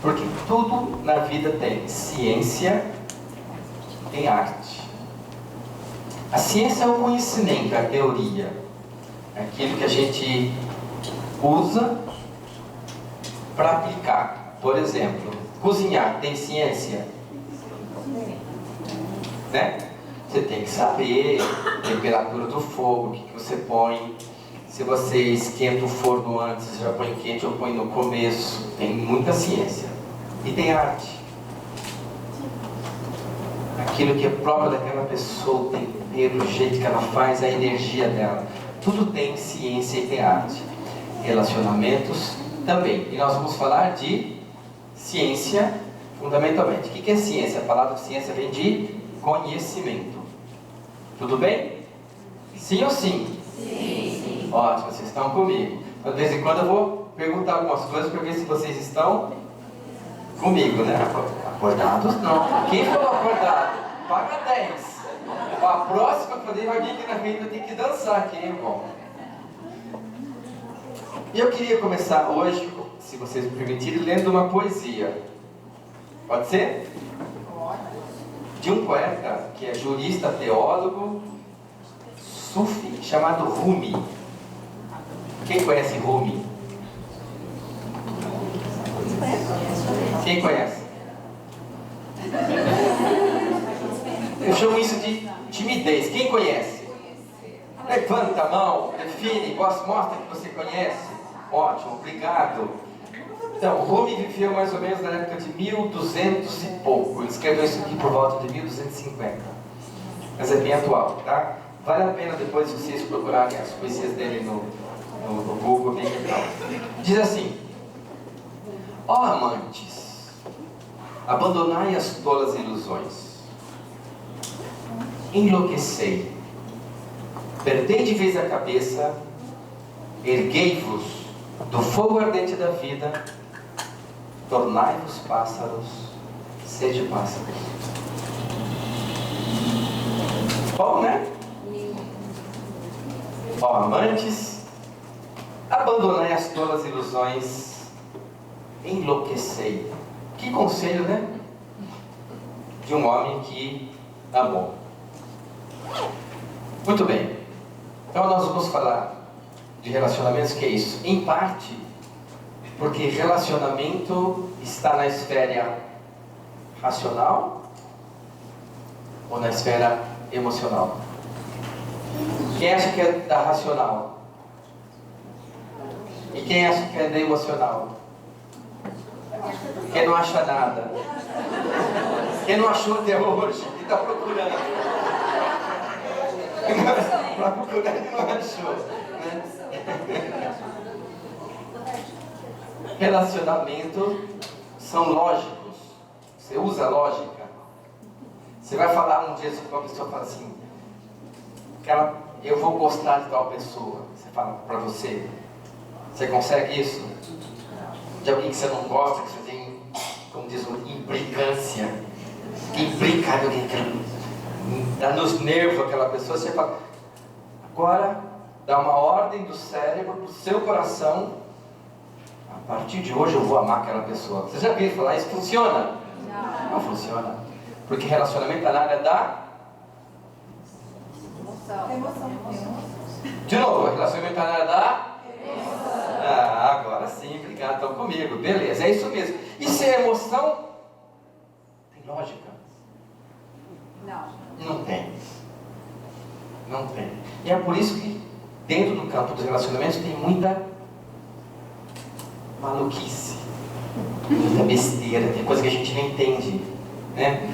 Porque tudo na vida tem ciência, tem arte. A ciência é o conhecimento, a teoria. É aquilo que a gente usa para aplicar. Por exemplo, cozinhar tem ciência? Né? Você tem que saber a temperatura do fogo, o que você põe. Se você esquenta o forno antes, você já põe quente ou põe no começo. Tem muita ciência. E tem arte. Aquilo que é próprio daquela pessoa, o tempero, o jeito que ela faz, a energia dela. Tudo tem ciência e tem arte. Relacionamentos também. E nós vamos falar de ciência fundamentalmente. O que é ciência? A palavra ciência vem de conhecimento. Tudo bem? Sim ou sim? Sim. Ótimo, vocês estão comigo. De vez em quando eu vou perguntar algumas coisas para ver se vocês estão comigo, né? Acordados não. Quem falou acordado? Paga 10. A próxima que eu falei, alguém aqui na frente tem que dançar aqui, hein, irmão? E eu queria começar hoje, se vocês me permitirem, lendo uma poesia. Pode ser? De um poeta que é jurista, teólogo, sufi, chamado Rumi. Quem conhece Rumi? Quem conhece? Eu chamo isso de timidez. Quem conhece? Levanta a mão, define, mostra que você conhece. Ótimo, obrigado. Então, Rumi viveu mais ou menos na época de 1200 e pouco. Ele escreveu isso aqui por volta de 1250. Mas é bem atual, tá? Vale a pena depois vocês procurarem as poesias dele no Google, bem legal. Diz assim: ó amantes, abandonai as tolas ilusões. Enlouquecei. Perdei de vez a cabeça, erguei-vos do fogo ardente da vida, tornai-vos pássaros, sede pássaros. Bom, né? Ó amantes, abandonai as tolas ilusões, enlouquecei. Que conselho, né? De um homem que amou. Muito bem. Então nós vamos falar de relacionamentos, que é isso? Em parte, porque relacionamento está na esfera racional ou na esfera emocional. Quem acha que é da racional? E quem acha que é da emocional? Quem não acha nada? Quem não achou até hoje? Quem está procurando? Para procurar e não achou, né? Relacionamento são lógicos. Você usa lógica. Você vai falar um dia com uma pessoa e fala assim: eu vou gostar de tal pessoa. Você fala para você. Você consegue isso? De alguém que você não gosta, que você tem, como diz, uma implicância. Que implica de alguém que dá nos nervos aquela pessoa. Você fala: agora dá uma ordem do cérebro para o seu coração. A partir de hoje eu vou amar aquela pessoa. Você já viu falar isso? Funciona? Não funciona. Porque relacionamento é na área da emoção. De novo, relacionamento é na área da emoção. Agora sim, obrigado, estão comigo. Beleza, é isso mesmo. E se é emoção, tem lógica? Não tem. Não tem. E é por isso que dentro do campo dos relacionamentos tem muita maluquice, muita besteira, tem coisa que a gente não entende, né?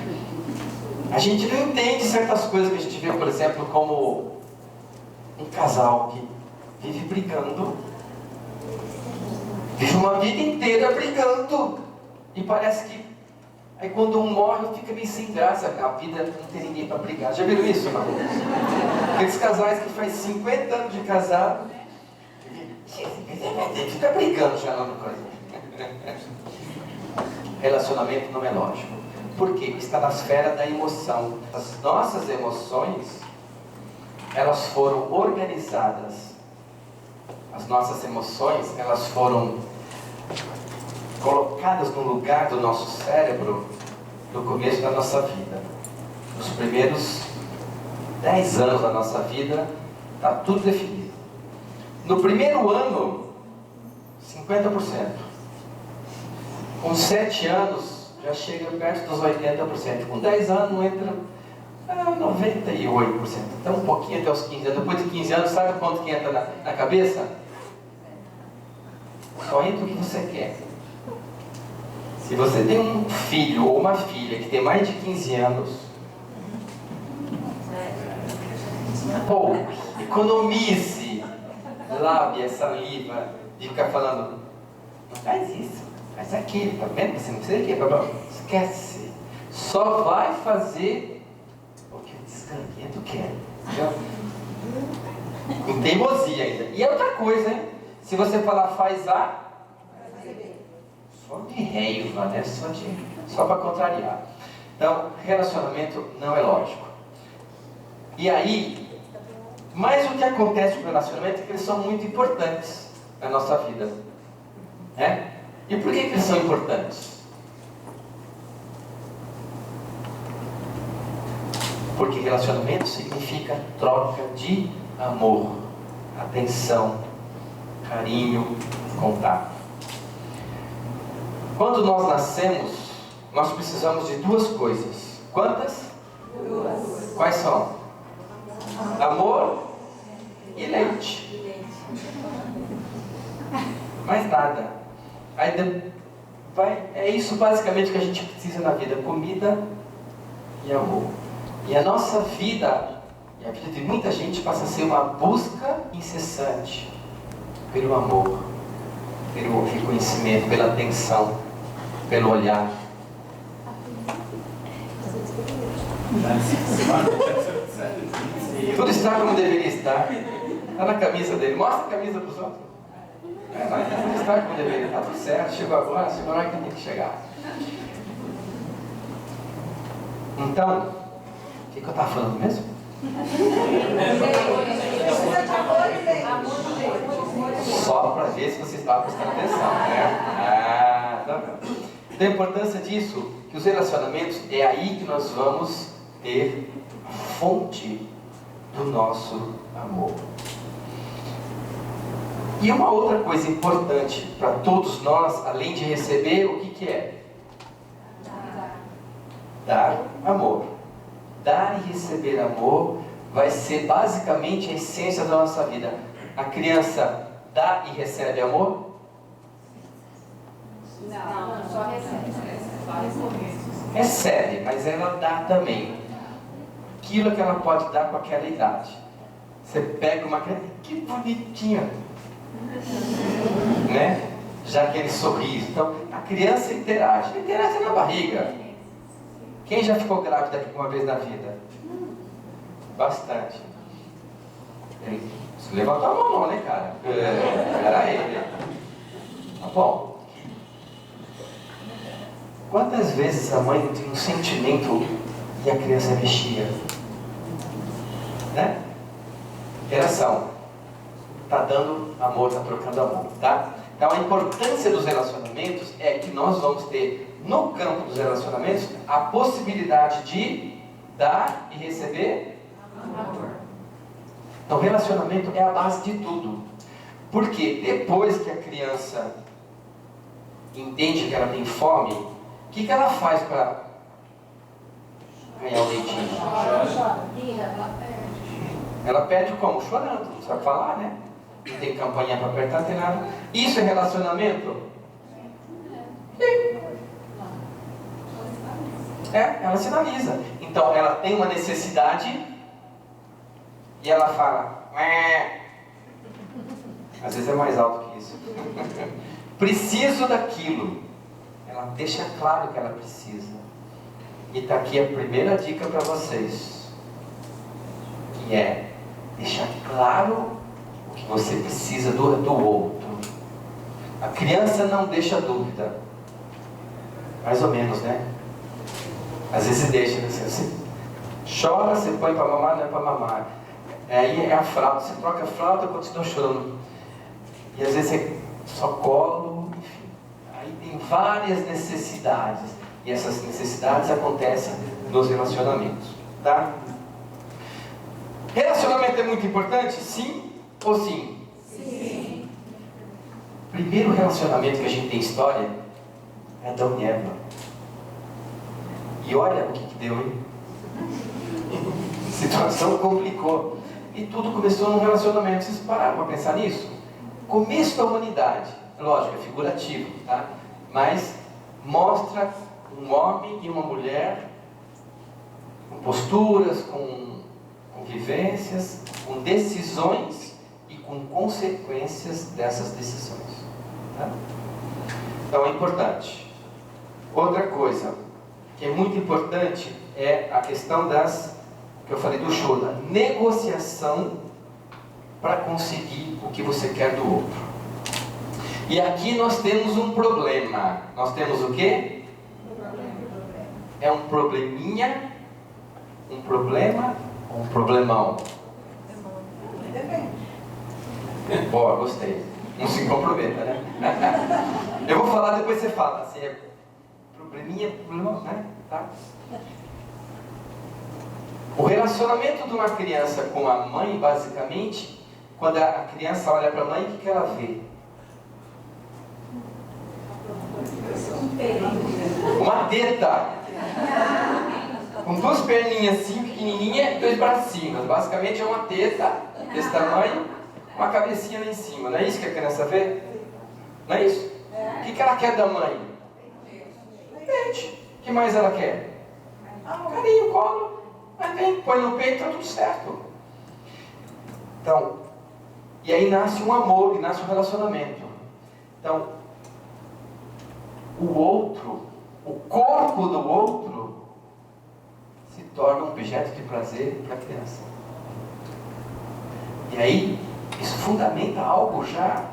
A gente não entende certas coisas que a gente vê, por exemplo, como um casal que vive brigando, vive uma vida inteira brigando, e parece que aí quando um morre fica meio sem graça, a vida não tem ninguém para brigar. Já viram isso, não? Aqueles casais que faz 50 anos de casado, fica brigando já na coisa. Relacionamento não é lógico. Por quê? Está na esfera da emoção. As nossas emoções, elas foram organizadas. As nossas emoções, elas foram colocadas no lugar do nosso cérebro no começo da nossa vida. Nos primeiros 10 anos da nossa vida, está tudo definido. No primeiro ano, 50%. Com 7 anos, já chega perto dos 80%. Com 10 anos, entra 98%. Então, um pouquinho até os 15 anos. Depois de 15 anos, sabe quanto que entra na cabeça? Só entra o que você quer. Se você tem um filho ou uma filha que tem mais de 15 anos, pô, economize lábia, saliva, de ficar falando, não faz isso, faz aquilo, tá vendo? Você não precisa aqui, esquece. Só vai fazer o que o descanguento quer. Com teimosia ainda. E é outra coisa, hein? Se você falar faz A, só de raiva, né? Só para contrariar. Então, relacionamento não é lógico. E aí, mas o que acontece com o relacionamento é que eles são muito importantes na nossa vida. Né? E por que eles são importantes? Porque relacionamento significa troca de amor, atenção, carinho, contato. Quando nós nascemos, nós precisamos de 2 coisas. Quantas? 2. Quais são? Amor e leite. Mais nada. É isso basicamente que a gente precisa na vida: comida e amor. E a nossa vida, e a vida de muita gente, passa a ser uma busca incessante pelo amor, pelo reconhecimento, pela atenção, pelo olhar. Tudo está como deveria estar. Está na camisa dele. Mostra a camisa para os outros. Tudo está como deveria. Está tudo certo. Chegou agora que tem que chegar. Então, o que eu estava falando mesmo? Só para ver se você está prestando atenção, né? Tá bom. Então a importância disso, que os relacionamentos, é aí que nós vamos ter a fonte do nosso amor. E uma outra coisa importante para todos nós, além de receber, o que é? Dar amor. Dar e receber amor vai ser basicamente a essência da nossa vida. A criança dá e recebe amor? Não, só recebe. Recebe, mas ela dá também. Aquilo que ela pode dar com aquela idade. Você pega uma criança, que bonitinha, né? Já aquele sorriso. Então, a criança interage na barriga. Quem já ficou grávida aqui uma vez na vida? Bastante. Você levantou a mão não, né, cara? Era ele. Tá bom. Quantas vezes a mãe tem um sentimento e a criança mexia? Né? Interação. Está dando amor, está trocando amor, tá? Então a importância dos relacionamentos é que nós vamos ter no campo dos relacionamentos a possibilidade de dar e receber amor. Então relacionamento é a base de tudo. Porque depois que a criança entende que ela tem fome, o que ela faz para ganhar o leitinho? Ela pede como? Chorando, não sabe falar, né? Não tem campainha para apertar, não tem nada. Isso é relacionamento? Sim. Ela sinaliza. Então ela tem uma necessidade e ela fala, às vezes é mais alto que isso. Preciso daquilo. Ela deixa claro que ela precisa. E está aqui a primeira dica para vocês, que é deixar claro o que você precisa do outro. A criança não deixa dúvida. Mais ou menos, né? Às vezes deixa, né? Você chora, você põe para mamar, não é para mamar. Aí é a fralda, você troca a fralda, continua chorando. E às vezes você só colo, enfim. Aí tem tem várias necessidades. E essas necessidades acontecem nos relacionamentos. Tá? Relacionamento é muito importante? Sim ou sim? Sim. O primeiro relacionamento que a gente tem história é Adão e Eva. E olha o que deu, hein? A situação complicou. E tudo começou num relacionamento. Vocês pararam para pensar nisso? Começo da humanidade. Lógico, é figurativo, tá? Mas mostra um homem e uma mulher com posturas, com vivências, com decisões e com consequências dessas decisões. Tá? Então é importante. Outra coisa que é muito importante é a questão que eu falei do show, da negociação para conseguir o que você quer do outro. E aqui nós temos um problema. Nós temos o quê? É um probleminha, um problema ou um problemão? Boa, gostei. Não se comprometa, né? Eu vou falar, depois você fala. Assim, é probleminha, problemão, né? Tá? O relacionamento de uma criança com a mãe, basicamente, quando a criança olha para a mãe, o que ela vê? Uma teta com duas perninhas assim, pequenininha e dois bracinhos. Basicamente é uma teta desse tamanho, uma cabecinha lá em cima. Não é isso que a criança vê? Não é isso? O que ela quer da mãe? Leite. O que mais ela quer? Carinho, colo. Mas vem, põe no peito, tá tudo certo. Então, e aí nasce um amor, e nasce um relacionamento. Então, o outro, o corpo do outro, se torna um objeto de prazer para a criança. E aí, isso fundamenta algo já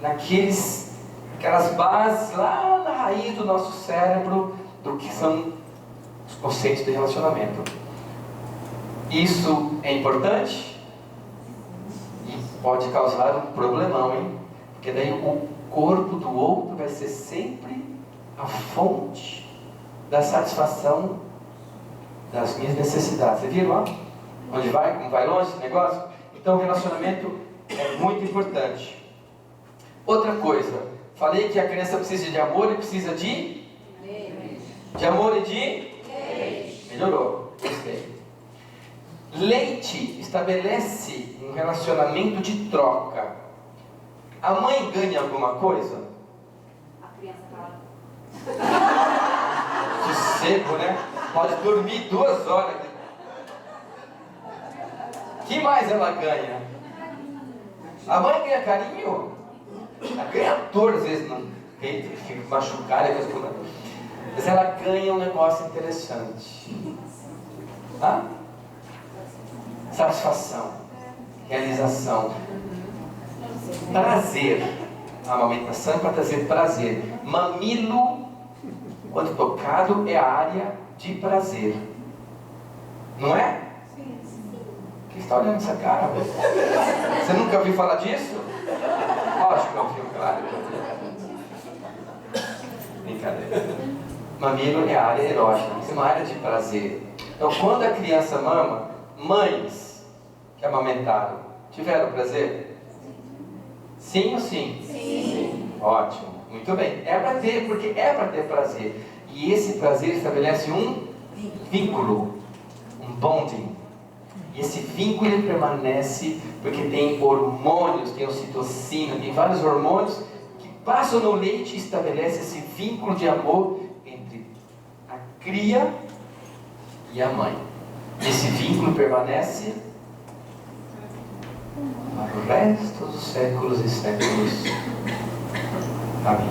aquelas bases lá na raiz do nosso cérebro, do que são os conceitos de relacionamento. Isso é importante e pode causar um problemão, hein? Porque daí o corpo do outro vai ser sempre a fonte da satisfação das minhas necessidades. Você viram lá? Onde vai? Como vai longe esse negócio? Então o relacionamento é muito importante. Outra coisa, falei que a criança precisa de amor e precisa de amor e de leite. Melhorou, gostei. Leite estabelece um relacionamento de troca. A mãe ganha alguma coisa? A criança Sossego, né? Pode dormir 2 horas. Que mais ela ganha? A mãe ganha carinho? Ela ganha dor, às vezes, no peito, fica machucada, mas ela ganha um negócio interessante. Tá? Satisfação, realização, prazer. A amamentação é para trazer prazer. Mamilo, quando tocado, é a área de prazer. Não é? O que está olhando essa cara? Você nunca ouviu falar disso? Lógico que eu ouvi, claro. Brincadeira. Mamilo é a área erógena, é uma área de prazer. Então, quando a criança mama, mães que amamentaram, tiveram prazer? Sim ou sim? Sim. Ótimo, muito bem. É para ter, porque é para ter prazer. E esse prazer estabelece um vínculo, um bonding. E esse vínculo ele permanece porque tem hormônios, tem ocitocina, tem vários hormônios que passam no leite e estabelecem esse vínculo de amor entre a cria e a mãe. Esse vínculo permanece para o resto dos séculos e séculos. Amém.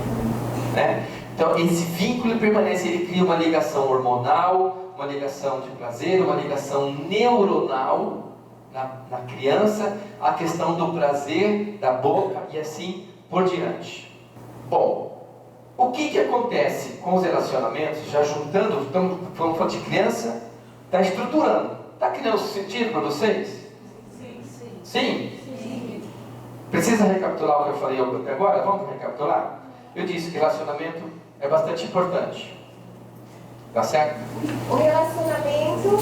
Né? Então, esse vínculo permanece, ele cria uma ligação hormonal, uma ligação de prazer, uma ligação neuronal na criança, a questão do prazer, da boca e assim por diante. Bom, o que acontece com os relacionamentos, já juntando, vamos falar de criança, está estruturando. Está criando sentido para vocês? Sim. Sim? Sim. Precisa recapitular o que eu falei até agora? Vamos recapitular? Eu disse que relacionamento é bastante importante. Tá certo? O relacionamento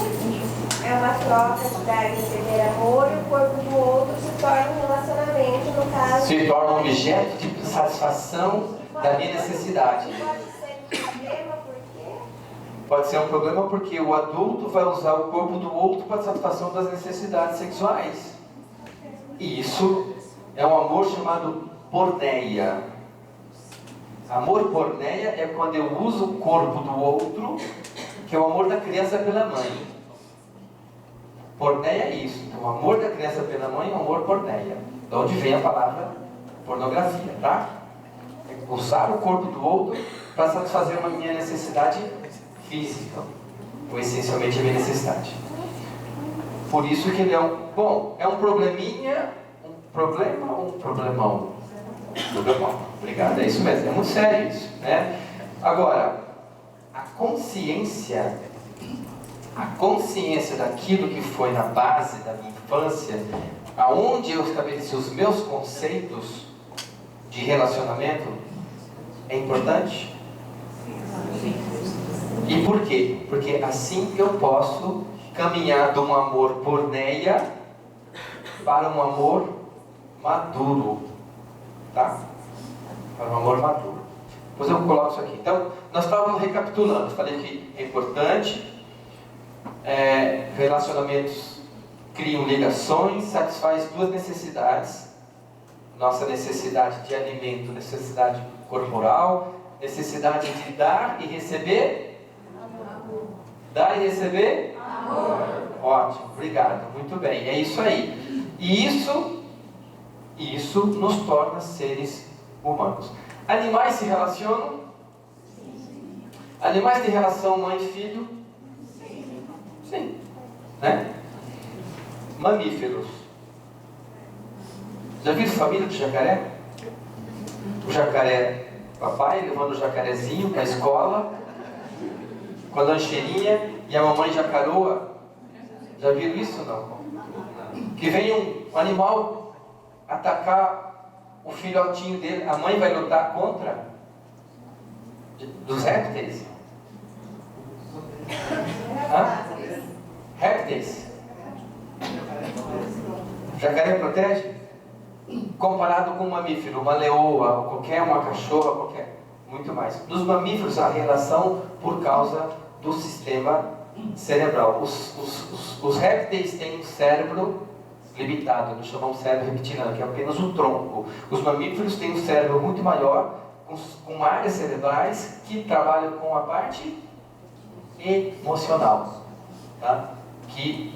é uma troca de dar e receber amor e o corpo do outro se torna um relacionamento, no caso. Se torna um objeto de satisfação da minha necessidade. Pode ser um problema, por quê? Pode ser um problema porque o adulto vai usar o corpo do outro para a satisfação das necessidades sexuais. E isso é um amor chamado porneia. Amor porneia é quando eu uso o corpo do outro, que é o amor da criança pela mãe. Porneia é isso. Então, o amor da criança pela mãe é o amor porneia. De onde vem a palavra pornografia, tá? É usar o corpo do outro para satisfazer uma minha necessidade física, ou essencialmente a minha necessidade. Por isso que ele é um... Bom, é um probleminha, um problema ou um problemão? Problemão. Obrigado, é isso mesmo. É muito sério isso, né? Agora, a consciência daquilo que foi na base da minha infância, aonde eu estabeleci os meus conceitos de relacionamento, é importante. E por quê? Porque assim eu posso caminhar de um amor porneia para um amor maduro, tá? Para um amor maduro. Depois eu coloco isso aqui. Então, nós estávamos recapitulando. Falei que é importante. Relacionamentos criam ligações, satisfaz duas necessidades. Nossa necessidade de alimento, necessidade corporal, necessidade de dar e receber. Dar e receber? Amor. Ótimo, obrigado, muito bem, é isso aí. E isso nos torna seres humanos. Animais se relacionam? Animais têm relação mãe e filho? Sim. Né? Mamíferos. Já viram família do jacaré? O jacaré, papai levando o jacarezinho para a escola, com a lancheirinha, e a mamãe jacaroa. Já viram isso ou não? Que vem um animal atacar o filhotinho dele, a mãe vai lutar contra dos répteis. Hã? Répteis. Jacaré protege? Comparado com um mamífero, uma leoa, uma cachorra, qualquer, muito mais. Nos mamíferos a relação por causa do sistema cerebral. Os répteis têm um cérebro limitado, nós chamamos de cérebro reptiliano, que é apenas o tronco. Os mamíferos têm um cérebro muito maior, com áreas cerebrais que trabalham com a parte emocional, tá? Que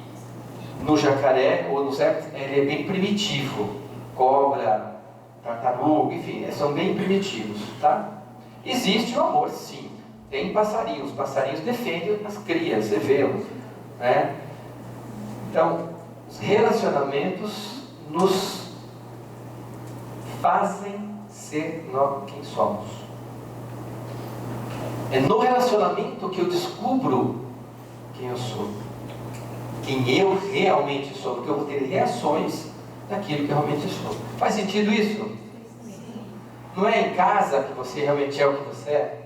no jacaré ou nos répteis ele é bem primitivo. Cobra, tartaruga, enfim, são bem primitivos, tá? Existe o amor, sim. Tem passarinhos, os passarinhos defendem as crias, você vê, né? Então, os relacionamentos nos fazem ser nós quem somos. É no relacionamento que eu descubro quem eu sou, quem eu realmente sou, porque eu vou ter reações daquilo que eu realmente sou. Faz sentido isso? Não é em casa que você realmente é o que você é?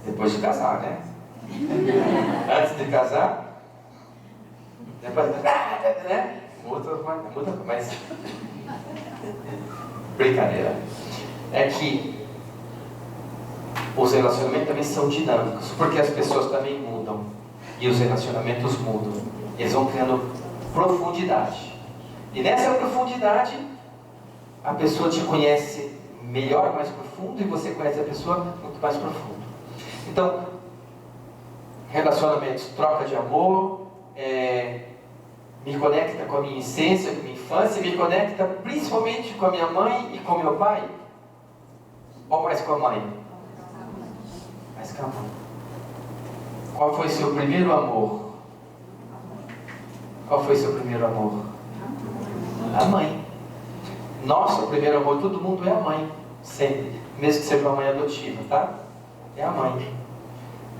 Depois de casar, né? Antes de casar, depois de casar, né? Muda, mas brincadeira. É que os relacionamentos também são dinâmicos, porque as pessoas também mudam e os relacionamentos mudam. Eles vão criando profundidade. E nessa profundidade, a pessoa te conhece melhor, mais profundo, e você conhece a pessoa muito mais profundo. Então, relacionamentos, troca de amor, me conecta com a minha essência, com a minha infância, me conecta principalmente com a minha mãe e com o meu pai, ou mais com a mãe? Mais com a mãe. Qual foi seu primeiro amor? Qual foi seu primeiro amor? A mãe. Nosso primeiro amor, todo mundo é a mãe, sempre, mesmo que seja uma mãe adotiva, tá? É a mãe.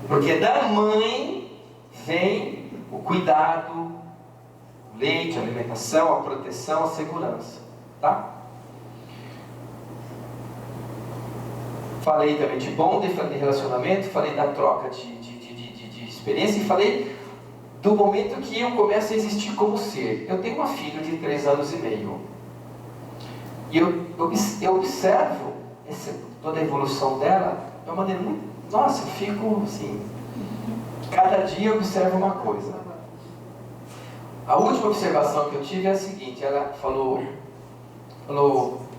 Porque da mãe vem o cuidado, o leite, a alimentação, a proteção, a segurança, tá? falei também de bonding, falei de relacionamento, falei da troca de experiência e falei do momento que eu começo a existir como ser. Eu tenho uma filha de 3 anos e meio. E eu observo toda a evolução dela de uma maneira muito... Nossa, eu fico assim... Cada dia eu observo uma coisa. A última observação que eu tive é a seguinte. Ela falou...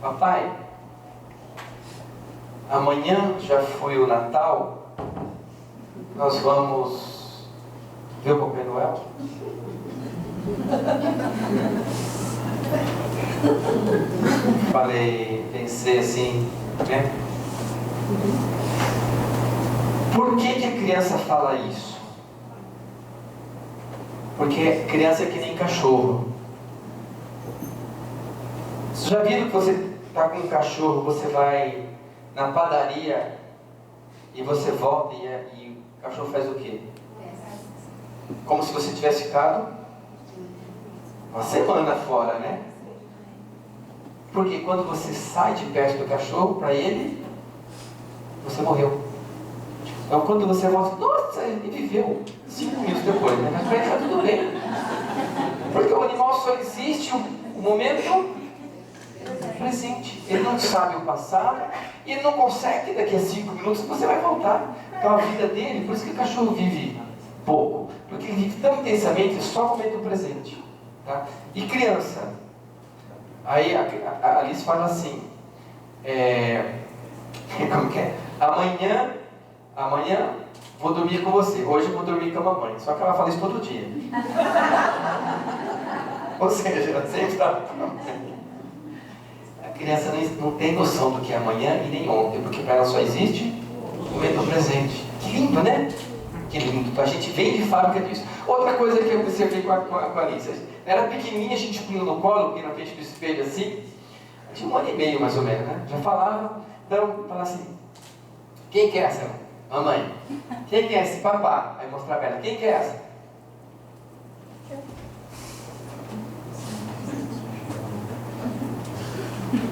Papai, amanhã já foi o Natal. Nós vamos ver o Papai Noel? Pensei assim, né? Por que a criança fala isso? Porque criança é que nem cachorro. Vocês já viram que você está com um cachorro, você vai na padaria e você volta e o cachorro faz o quê? Como se você tivesse ficado uma semana fora, né? Porque quando você sai de perto do cachorro, para ele, você morreu. Então quando você volta, nossa, ele viveu 5 minutos depois, né? Mas para ele está tudo bem. Porque o animal só existe o momento presente. Ele não sabe o passado e ele não consegue daqui a 5 minutos você vai voltar. Então a vida dele, por isso que o cachorro vive pouco, porque ele vive tão intensamente só o momento presente, tá? E criança, aí a Alice fala assim, como que é? Amanhã vou dormir com você, hoje eu vou dormir com a mamãe, só que ela fala isso todo dia. Ou seja, ela sempre está com a mamãe. A criança não tem noção do que é amanhã e nem ontem, porque para ela só existe o momento presente. Que lindo, né? Que lindo. A gente vem de fábrica disso. Outra coisa que eu observei com a Alice. Era pequenininha, a gente punha no colo, punha na frente do espelho assim. Tinha 1 ano e meio mais ou menos, né? Já falava. Então, falava assim: quem que é essa? Mamãe. Quem que é esse? Papá. Aí mostrava ela: quem que é essa?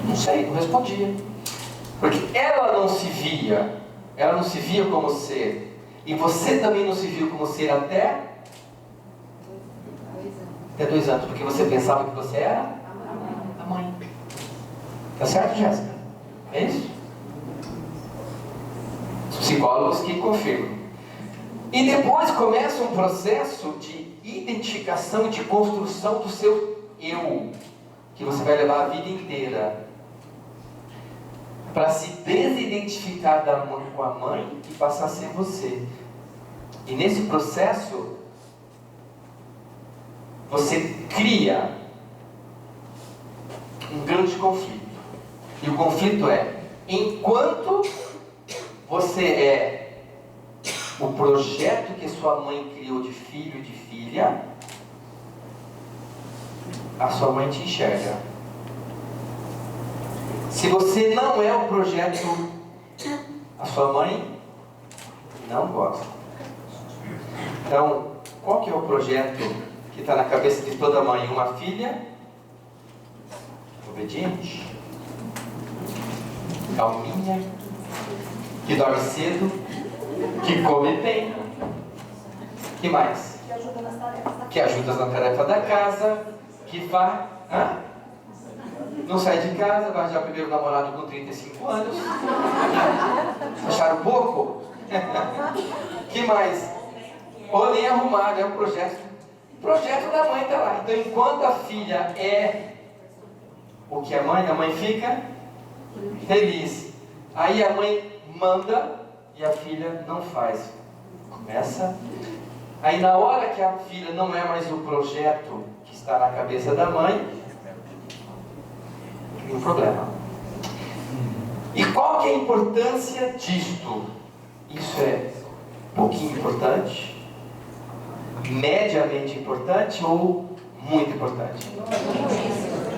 Não sei, não respondia. Porque ela não se via como ser. E você também não se viu como ser até 2 anos. Porque você pensava que você era a mãe. Tá certo, Jéssica? É isso? Os psicólogos que confirmam. E depois começa um processo de identificação e de construção do seu eu, que você vai levar a vida inteira para se desidentificar com a mãe e passar a ser você. E nesse processo, você cria um grande conflito. E o conflito é, enquanto você é o projeto que sua mãe criou de filho e de filha, a sua mãe te enxerga. Se você não é o projeto, a sua mãe não gosta. Então, qual que é o projeto que está na cabeça de toda mãe? Uma filha obediente, calminha, que dorme cedo, que come bem. Que mais? Que ajuda na tarefa da casa, que vai... Não sai de casa, vai já o primeiro namorado com 35 anos. Acharam pouco? Que mais? Ou nem arrumado, é um projeto. O projeto da mãe está lá. Então, enquanto a filha é o que a mãe fica feliz. Aí a mãe manda e a filha não faz. Começa. Aí na hora que a filha não é mais o projeto que está na cabeça da mãe, tem um problema. E qual que é a importância disto? Isso é pouquinho importante, mediamente importante ou muito importante?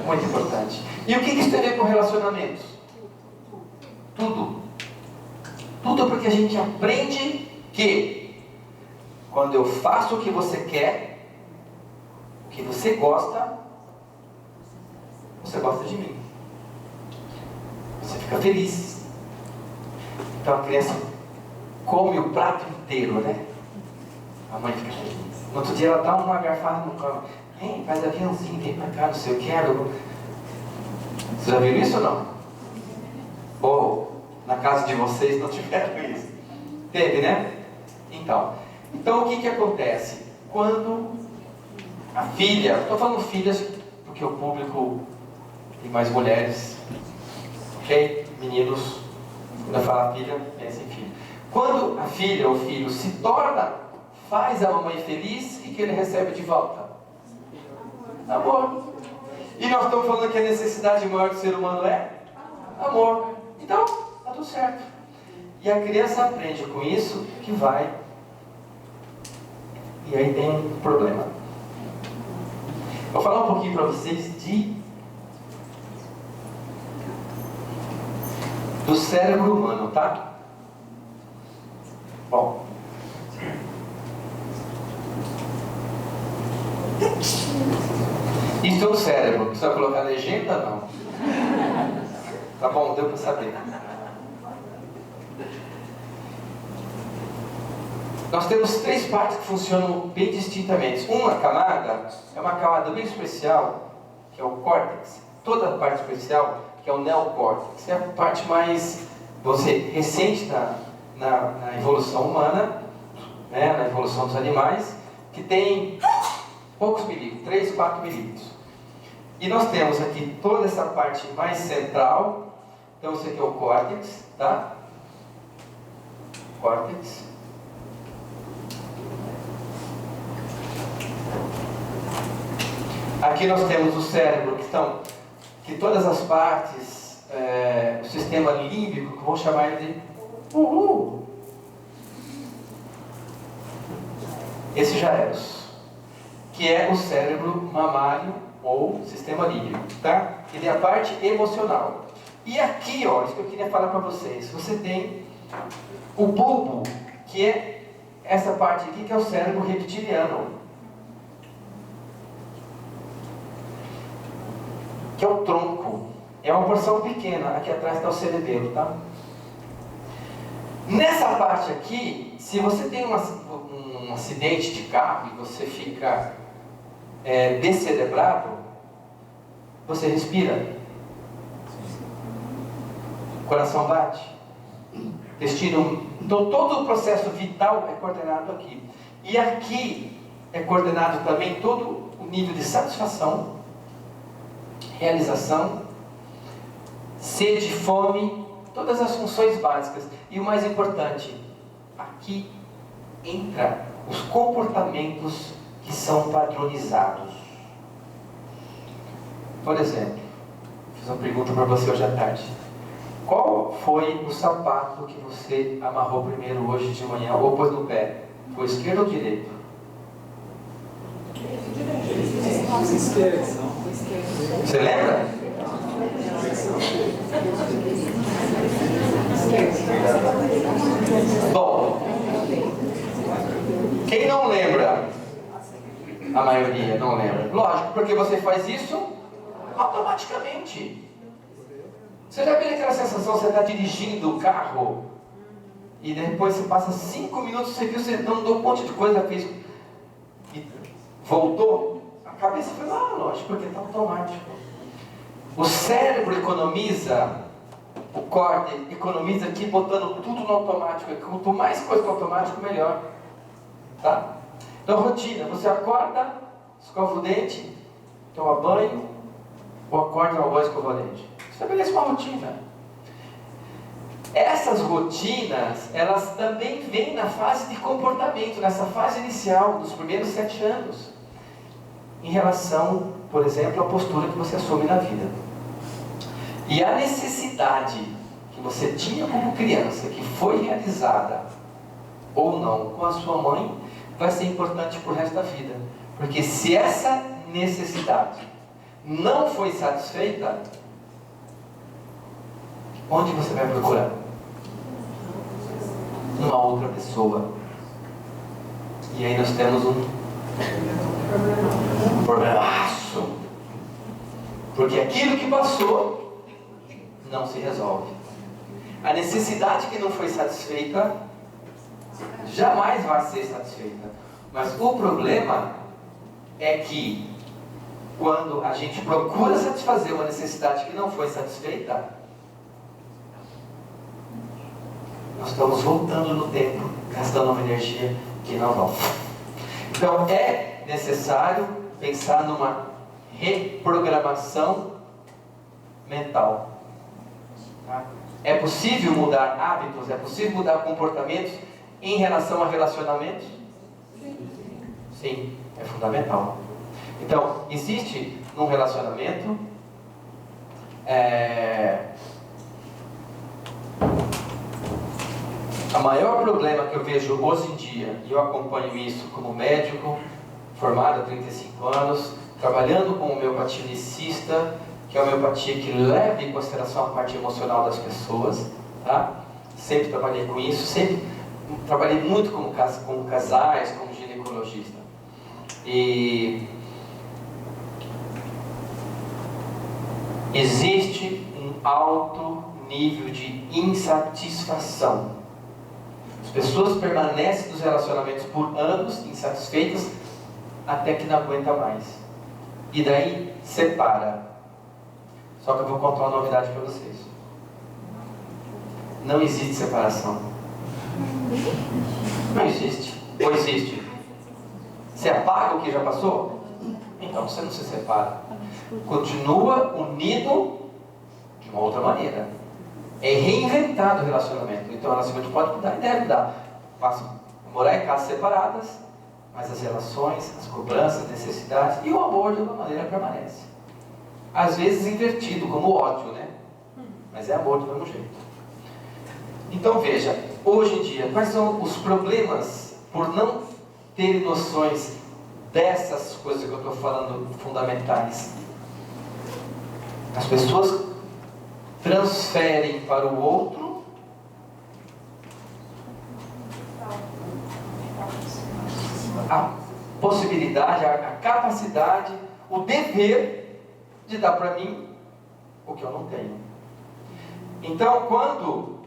Muito importante. E o que isso tem a ver com relacionamentos? Tudo. Tudo, porque a gente aprende que quando eu faço o que você quer, o que você gosta de mim. Você fica feliz. Então a criança come o prato inteiro, né? A mãe fica feliz. No outro dia ela dá uma garfada no colo. Vem, faz aviãozinho, vem pra cá, não sei o que. Vocês já viram isso ou não? Ou na casa de vocês não tiveram isso? Teve, né? Então o que acontece? Quando a filha, estou falando filhas porque o público tem mais mulheres, ok? Meninos, quando eu falar filha, pensa em filho. Quando a filha ou o filho se torna, faz a mamãe feliz, e que ele recebe de volta? Amor. E nós estamos falando que a necessidade maior do ser humano é amor. Então, está tudo certo. E a criança aprende com isso que vai. E aí tem um problema. Vou falar um pouquinho para vocês do cérebro humano, tá? Bom. Isso é o cérebro. Precisa colocar legenda? Não. Tá bom, deu para saber. Nós temos 3 partes que funcionam bem distintamente. Uma camada é uma camada bem especial, que é o córtex. Toda a parte especial, que é o neocórtex. É a parte mais, recente na evolução humana, né, na evolução dos animais, que tem poucos milímetros, 3, 4 milímetros. E nós temos aqui toda essa parte mais central. Então esse aqui é o córtex, tá? Córtex. Aqui nós temos o cérebro, que todas as partes, o sistema límbico, que vou chamar ele de esse já é, que é o cérebro mamário ou sistema límbico, tá? Ele é a parte emocional. E aqui, ó, isso que eu queria falar para vocês, você tem o bulbo, que é essa parte aqui, que é o cérebro reptiliano, que é o tronco. É uma porção pequena. Aqui atrás está o cerebelo, tá? Nessa parte aqui, se você tem um acidente de carro e você fica descerebrado, você respira, o coração bate, intestino, então todo o processo vital é coordenado aqui. E aqui é coordenado também todo o nível de satisfação, realização, sede, fome, todas as funções básicas. E o mais importante, aqui entra os comportamentos que são padronizados. Por exemplo, fiz uma pergunta para você hoje à tarde. Qual foi o sapato que você amarrou primeiro hoje de manhã ou pôs no pé? Foi esquerdo ou direito? Você lembra? Bom, quem não lembra? A maioria não lembra. Lógico, porque você faz isso automaticamente. Você já viu aquela sensação, você está dirigindo o carro e depois você passa 5 minutos, você viu, você não deu um monte de coisa, fez e voltou, a cabeça foi lá, lógico, porque está automático. O cérebro economiza, o córtex economiza aqui, botando tudo no automático. Quanto mais coisa no automático, melhor. Tá? Então, rotina, você acorda, escova o dente, toma banho, ou acorda, toma banho, escova o dente. Estabelece uma rotina. Essas rotinas, elas também vêm na fase de comportamento, nessa fase inicial, dos primeiros 7 anos, em relação, por exemplo, à postura que você assume na vida. E a necessidade que você tinha como criança, que foi realizada ou não com a sua mãe, vai ser importante para o resto da vida. Porque se essa necessidade não foi satisfeita, onde você vai procurar? Uma outra pessoa. E aí nós temos um problemaço. Porque aquilo que passou não se resolve. A necessidade que não foi satisfeita jamais vai ser satisfeita. Mas o problema é que quando a gente procura satisfazer uma necessidade que não foi satisfeita, nós estamos voltando no tempo, gastando uma energia que não volta. Então é necessário pensar numa reprogramação mental. Tá? É possível mudar hábitos, é possível mudar comportamentos em relação a relacionamentos? Sim, é fundamental. Então, existe num relacionamento o maior problema que eu vejo hoje em dia, e eu acompanho isso como médico, formado há 35 anos, trabalhando com homeopatia unicista, que é a homeopatia que leva em consideração a parte emocional das pessoas, tá? Sempre trabalhei com isso, sempre trabalhei muito como casais, como ginecologista. E existe um alto nível de insatisfação. As pessoas permanecem nos relacionamentos por anos insatisfeitas até que não aguenta mais. E daí separa. Só que eu vou contar uma novidade para vocês. Não existe separação. Não existe. Ou existe? Você apaga o que já passou? Então você não se separa. Continua unido de uma outra maneira. É reinventado o relacionamento. Então o relacionamento pode mudar e deve mudar. Morar em casas separadas, mas as relações, as cobranças, as necessidades e o amor de alguma maneira permanece. Às vezes invertido, como ódio, né? Mas é amor do mesmo jeito. Então veja, hoje em dia, quais são os problemas por não terem noções dessas coisas que eu estou falando fundamentais? As pessoas transferem para o outro a possibilidade, a capacidade, o dever de dar para mim o que eu não tenho. Então, quando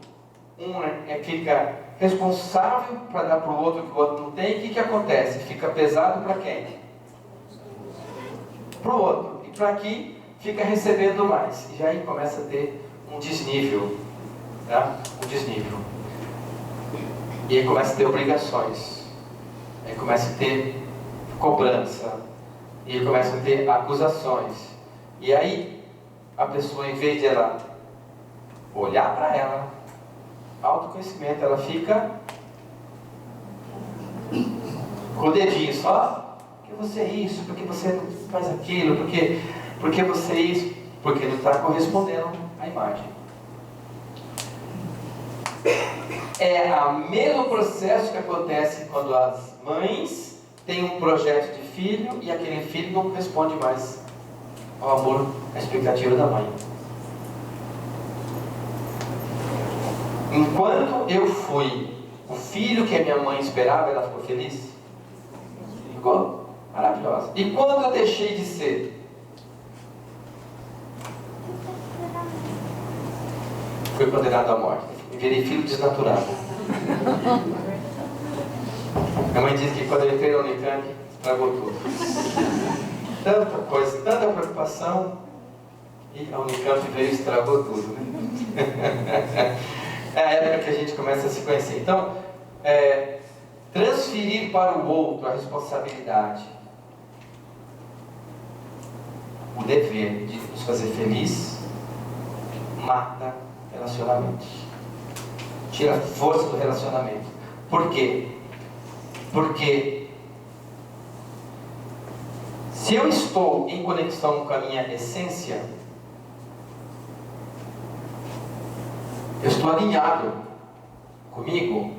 um fica responsável para dar para o outro o que o outro não tem, o que acontece? Fica pesado para quem? Para o outro. E para aqui fica recebendo mais. E aí começa a ter um desnível. Tá? Um desnível. E aí começa a ter obrigações. Aí começa a ter cobrança. E aí começa a ter acusações. E aí a pessoa, em vez de ela olhar para ela, autoconhecimento, ela fica com o dedinho só, porque você é isso, porque você não faz aquilo, porque você é isso, porque não está correspondendo à imagem. É o mesmo processo que acontece quando as mães têm um projeto de filho e aquele filho não corresponde mais ao amor, à expectativa da mãe. Enquanto eu fui o filho que a minha mãe esperava, ela ficou feliz? Ficou maravilhosa. E quando eu deixei de ser? Fui condenado à morte. Virei filho desnaturado. Minha mãe disse que quando eu entrei na Unicamp, estragou tudo. Tanta coisa, tanta preocupação, e a Unicamp veio e estragou tudo, né? É a época que a gente começa a se conhecer. Então, transferir para o outro a responsabilidade, o dever de nos fazer feliz, mata relacionamentos. Tira a força do relacionamento. Por quê? Porque se eu estou em conexão com a minha essência, eu estou alinhado comigo,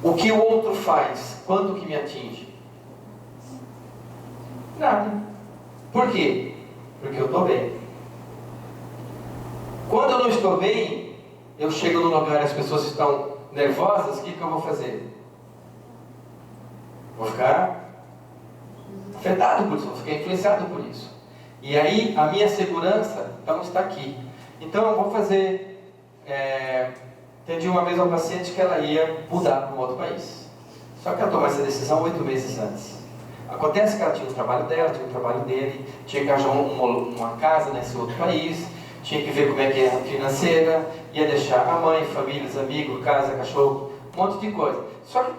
o que o outro faz, quanto que me atinge? Nada. Por quê? Porque eu estou bem. Quando eu não estou bem, eu chego num lugar e as pessoas estão nervosas, o que eu vou fazer? Vou ficar afetado por isso, vou ficar influenciado por isso. E aí a minha segurança então está aqui. Então eu vou fazer Atendi uma vez uma paciente que ela ia mudar para um outro país. Só que ela tomou essa decisão 8 meses antes. Acontece que ela tinha o trabalho dela, tinha o trabalho dele, tinha que arranjar uma casa nesse outro país, tinha que ver como é que era a financeira, ia deixar a mãe, famílias, amigos, casa, cachorro, um monte de coisa. Só que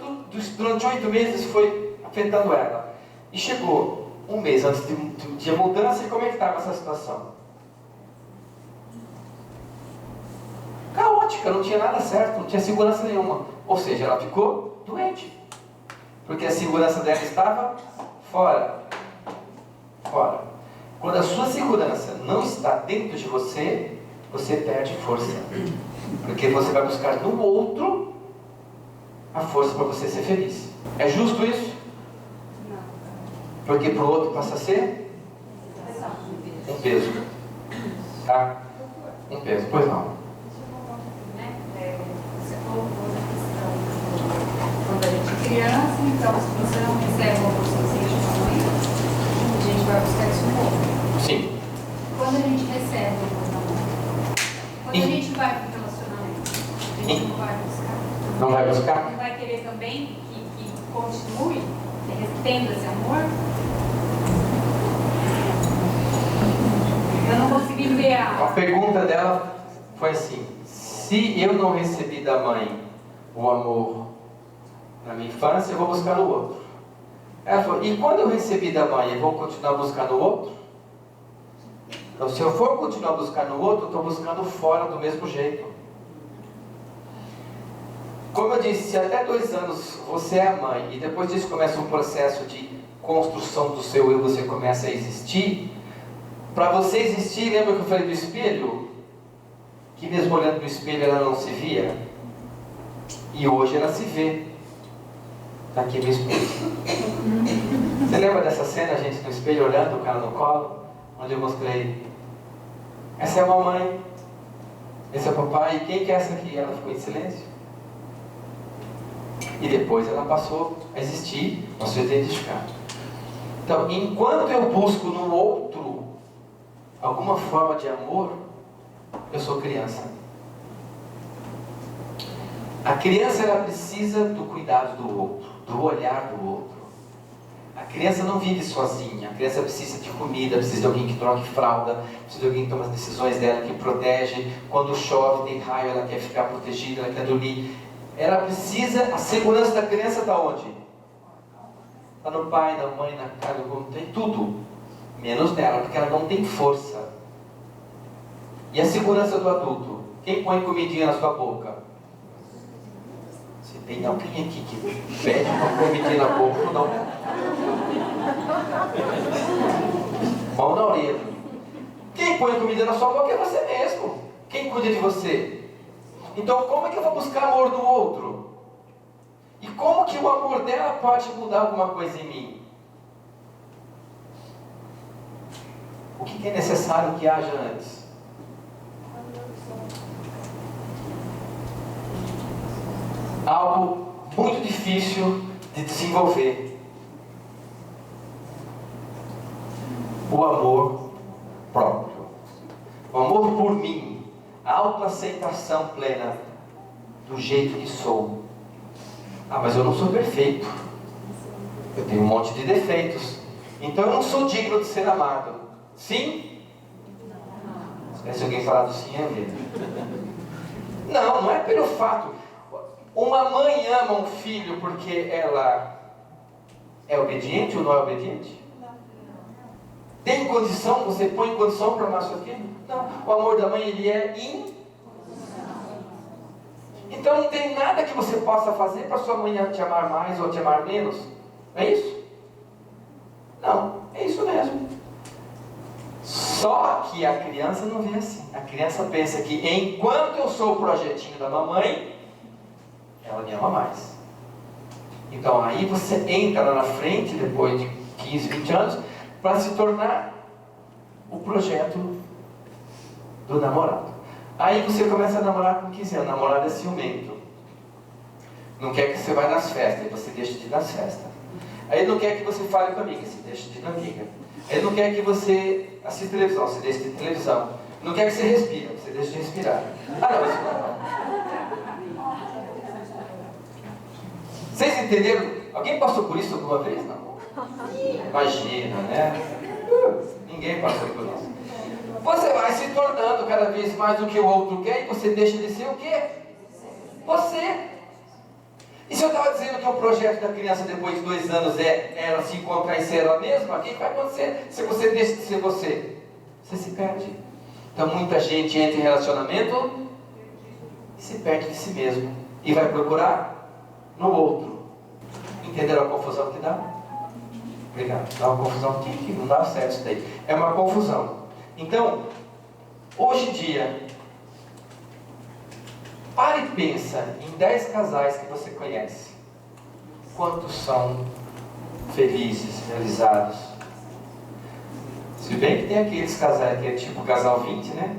durante 8 meses foi afetando ela. E chegou um mês antes de a mudança, e como é que estava essa situação? Caótica, não tinha nada certo, não tinha segurança nenhuma. Ou seja, ela ficou doente. Porque a segurança dela estava fora. Fora. Quando a sua segurança não está dentro de você, você perde força. Porque você vai buscar no outro a força para você ser feliz. É justo isso? Porque para o outro passa a ser um peso. Tá? Um peso. Pois não. Você colocou na questão quando a gente é criança, então se você não recebe o amor suficiente da mãe, a gente vai buscar isso no outro. Sim. Quando a gente recebe o amor da mãe, quando a gente vai para o relacionamento, a gente não vai buscar. Não vai buscar? Não vai querer também que continue tendo esse amor? Eu não consegui ver A pergunta dela foi assim: se eu não recebi da mãe o amor na minha infância, eu vou buscar no outro. Ela falou: e quando eu recebi da mãe, eu vou continuar buscando o outro? Então, se eu for continuar buscando o outro, eu estou buscando fora do mesmo jeito. Como eu disse, se até 2 anos você é a mãe e depois disso começa um processo de construção do seu eu, você começa a existir. Para você existir, lembra que eu falei do espelho? Que mesmo olhando para o espelho ela não se via? E hoje ela se vê. Está aqui minha esposa. Você lembra dessa cena, gente, no espelho olhando o cara no colo? Onde eu mostrei: essa é a mamãe, esse é o papai, e quem que é essa aqui? Ela ficou em silêncio. E depois ela passou a existir, nós fomos identificar. Então, enquanto eu busco no outro alguma forma de amor, eu sou criança. A criança, ela precisa do cuidado do outro, do olhar do outro. A criança não vive sozinha. A criança precisa de comida, precisa de alguém que troque fralda, precisa de alguém que tome as decisões dela, que protege. Quando chove, tem raio, ela quer ficar protegida, ela quer dormir. Ela precisa, a segurança da criança está onde? Está no pai, na mãe, na casa, tem tudo. Menos dela, porque ela não tem força. E a segurança do adulto? Quem põe comidinha na sua boca? Se tem alguém aqui que pede uma comidinha na boca, não. Mão na orelha. Quem põe comida na sua boca é você mesmo. Quem cuida de você? Então, como é que eu vou buscar amor no outro? E como que o amor dela pode mudar alguma coisa em mim? O que é necessário que haja antes? Algo muito difícil de desenvolver. O amor próprio. O amor por mim. A autoaceitação plena do jeito que sou. Ah, mas eu não sou perfeito. Eu tenho um monte de defeitos. Então eu não sou digno de ser amado. Sim? Se alguém falar do sim, é medo. Não, não é pelo fato. Uma mãe ama um filho porque ela é obediente ou não é obediente? Tem condição? Você põe condição para amar seu filho? Não. O amor da mãe, ele é Então não tem nada que você possa fazer para sua mãe te amar mais ou te amar menos. Não é isso? Não, é isso mesmo. Só que a criança não vê assim. A criança pensa que enquanto eu sou o projetinho da mamãe, ela me ama mais. Então aí você entra lá na frente, depois de 15, 20 anos, para se tornar o projeto do namorado. Aí você começa a namorar com 15 anos. O namorado é ciumento. Não quer que você vá nas festas, você deixa de ir nas festas. Aí ele não quer que você fale com a amiga, você deixa de ir na amiga. Ele não quer que você assista televisão, você deixa de ir televisão. Não quer que você respire, você deixa de respirar. Ah, não, isso não. Vocês entenderam? Alguém passou por isso alguma vez? Não. Imagina, né? Ninguém passou por isso. Você vai se tornando cada vez mais do que o outro quer e você deixa de ser o quê? Você. E se eu estava dizendo que o projeto da criança depois de 2 anos é ela se encontrar em ser ela mesma, o que vai acontecer se você deixa de ser você? Você se perde. Então muita gente entra em relacionamento e se perde de si mesmo. E vai procurar no outro. Entenderam a confusão que dá? Obrigado. Dá uma confusão que não dá certo isso daí. É uma confusão. Então, hoje em dia, pare e pensa em 10 casais que você conhece. Quantos são felizes, realizados? Se bem que tem aqueles casais que é tipo casal 20, né?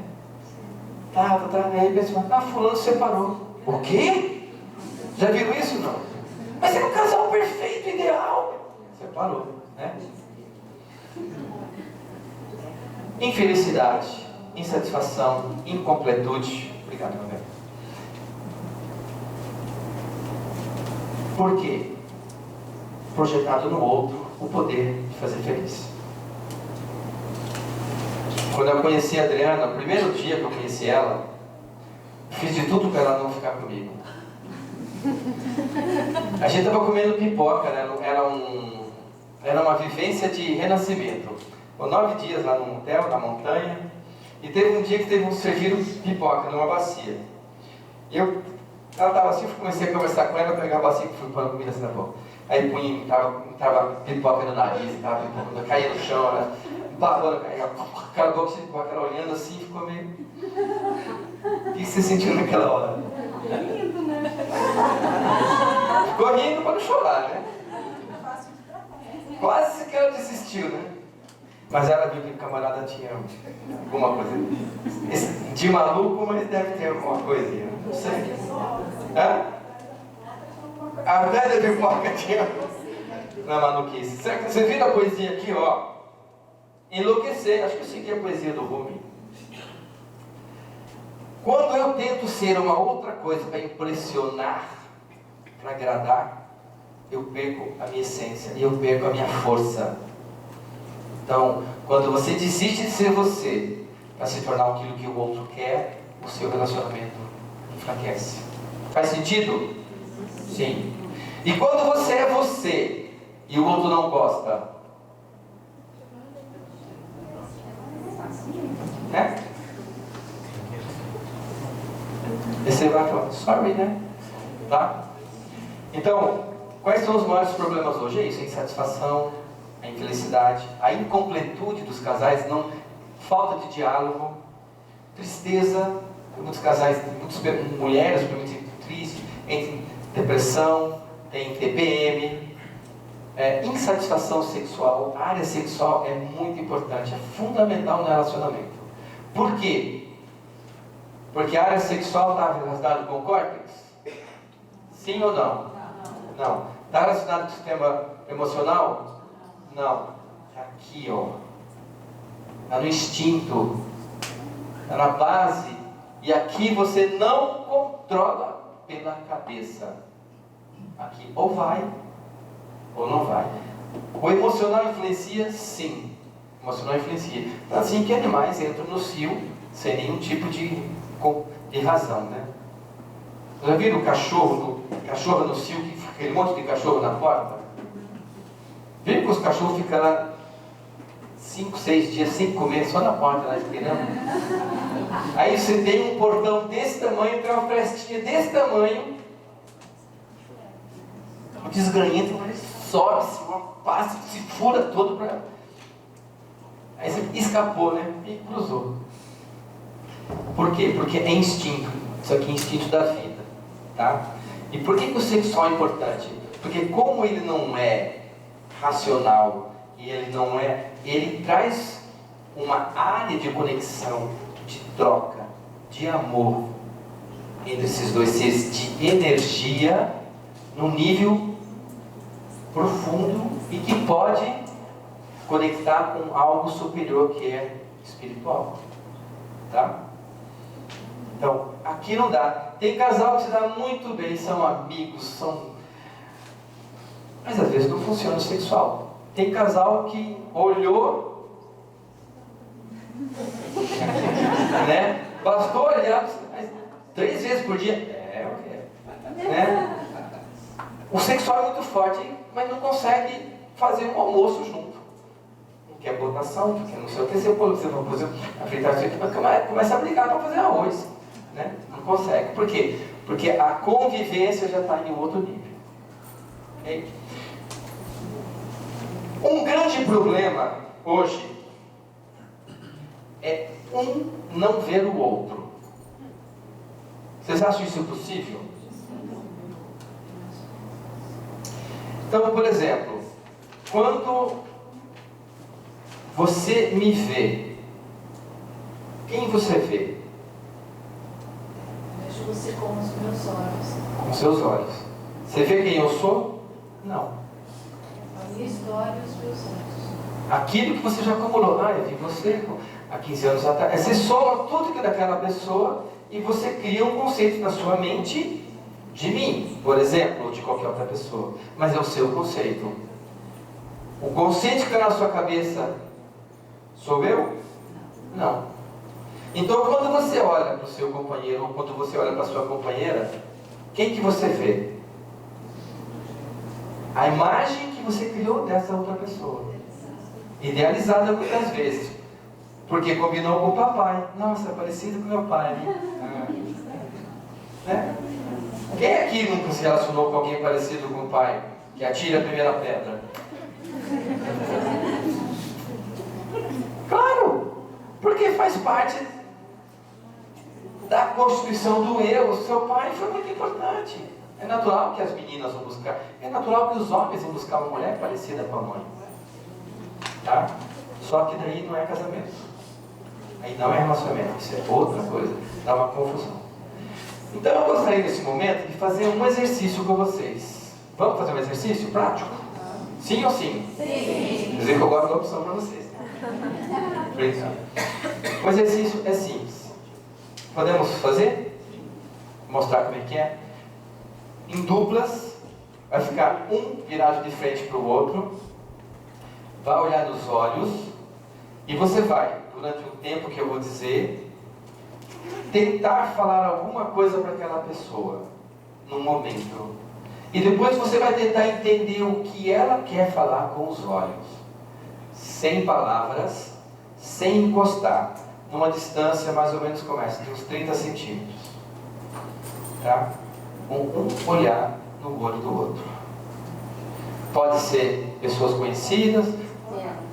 Aí pensa, fulano separou. O quê? Já viram isso? Não? Mas é um casal perfeito, ideal. Separou, né? Infelicidade, insatisfação, incompletude. Obrigado, meu bem. Por quê? Projetado no outro o poder de fazer feliz. Quando eu conheci a Adriana, o primeiro dia que eu conheci ela, fiz de tudo para ela não ficar comigo. A gente estava comendo pipoca, né? Era uma vivência de renascimento. Por 9 dias lá no hotel, na montanha, e teve um dia que serviram pipoca numa bacia. Ela estava assim, eu comecei a conversar com ela, pegar a bacia e fui pôr a comida assim na boca. Aí tava pipoca no nariz, tava pipoca, caía no chão, né? Babando, aquela boca de pipoca, ela olhando assim, ficou meio... O que você sentiu naquela hora? Lindo, né? Ficou rindo para não chorar, né? Quase que ela desistiu, né? Mas ela viu que o camarada tinha alguma coisa de maluco, mas deve ter alguma coisinha. Não sei. Hã? A velha pipoca tinha na maluquice. Você viu a poesia aqui, ó? Enlouquecer. Acho que eu segui a poesia do Rumi. Quando eu tento ser uma outra coisa para impressionar, para agradar, eu perco a minha essência e eu perco a minha força. Então, quando você desiste de ser você para se tornar aquilo que o outro quer, o seu relacionamento enfraquece. Faz sentido? Sim. E quando você é você e o outro não gosta, né? E você vai falar, sorry, né? Tá? Então, quais são os maiores problemas hoje? É isso, a insatisfação, a infelicidade, a incompletude dos casais, falta de diálogo, tristeza, muitos casais, muitas mulheres muito tristes, em depressão, tem TPM, insatisfação sexual. A área sexual é muito importante, é fundamental no relacionamento. Por quê? Porque a área sexual está relacionada com o córtex? Sim ou não? Não. Está relacionado com o sistema emocional? Não. Aqui, ó. Está no instinto. Está na base. E aqui você não controla pela cabeça. Aqui ou vai ou não vai. O emocional influencia? Sim. O emocional influencia. Então, assim que animais entram no cio sem nenhum tipo de razão, né? Já viram o cachorro no cio, que fica aquele monte de cachorro na porta? Viram que os cachorros ficam lá 5, 6 dias sem comer, só na porta, lá esperando? Aí você tem um portão desse tamanho, tem uma frestinha desse tamanho, o desgranhento, ele sobe, passa, se fura todo pra... Aí você escapou, né? E cruzou. Por quê? Porque é instinto. Isso aqui é instinto da vida, tá? E por que o sexual é importante? Porque como ele não é racional e ele traz uma área de conexão, de troca, de amor entre esses dois seres, de energia num nível profundo e que pode conectar com algo superior que é espiritual, tá? Então, aqui não dá. Tem casal que se dá muito bem, são amigos, mas às vezes não funciona o sexual. Tem casal que olhou, né? Bastou olhar 3 vezes por dia. Né? O sexual é muito forte, mas não consegue fazer um almoço junto. Não quer botação, porque não sei o que você vai fazer a fritar isso aqui, mas começa a brigar para fazer arroz. Né? Não consegue. Por quê? Porque a convivência já está em outro nível. Okay? Um grande problema hoje é um não ver o outro. Vocês acham isso possível? Então, por exemplo, quando você me vê, quem você vê? Eu vejo você com os meus olhos. Com seus olhos. Você vê quem eu sou? Não. A minha história e os meus olhos. Aquilo que você já acumulou. Eu vi você há 15 anos atrás. Você soma tudo que é daquela pessoa e você cria um conceito na sua mente de mim, por exemplo, ou de qualquer outra pessoa. Mas é o seu conceito. O conceito que está na sua cabeça sou eu? Não. Então, quando você olha para o seu companheiro, ou quando você olha para a sua companheira, quem que você vê? A imagem que você criou dessa outra pessoa. Idealizada muitas vezes. Porque combinou com o papai. Nossa, é parecido com meu pai, né? Quem aqui nunca se relacionou com alguém parecido com o pai? Que atira a primeira pedra. Claro! Porque faz parte da constituição do eu. O seu pai foi muito importante. É natural que as meninas vão buscar. É natural que os homens vão buscar uma mulher parecida com a mãe. Tá? Só que daí não é casamento. Aí não é relacionamento. Isso é outra coisa. Dá uma confusão. Então eu gostaria nesse momento de fazer um exercício com vocês. Vamos fazer um exercício prático? Sim ou sim? Sim. Quer dizer que eu gosto da opção para vocês. O exercício é simples. Podemos fazer? Mostrar como é que é? Em duplas, vai ficar um virado de frente para o outro, vai olhar nos olhos e você vai, durante o tempo que eu vou dizer, tentar falar alguma coisa para aquela pessoa, num momento. E depois você vai tentar entender o que ela quer falar com os olhos. Sem palavras, sem encostar. Numa distância mais ou menos como essa, de uns 30 centímetros. Tá? Um olhar no olho do outro. Pode ser pessoas conhecidas,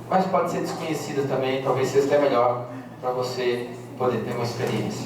mas pode ser desconhecidas também. Talvez seja até melhor para você poder ter uma experiência.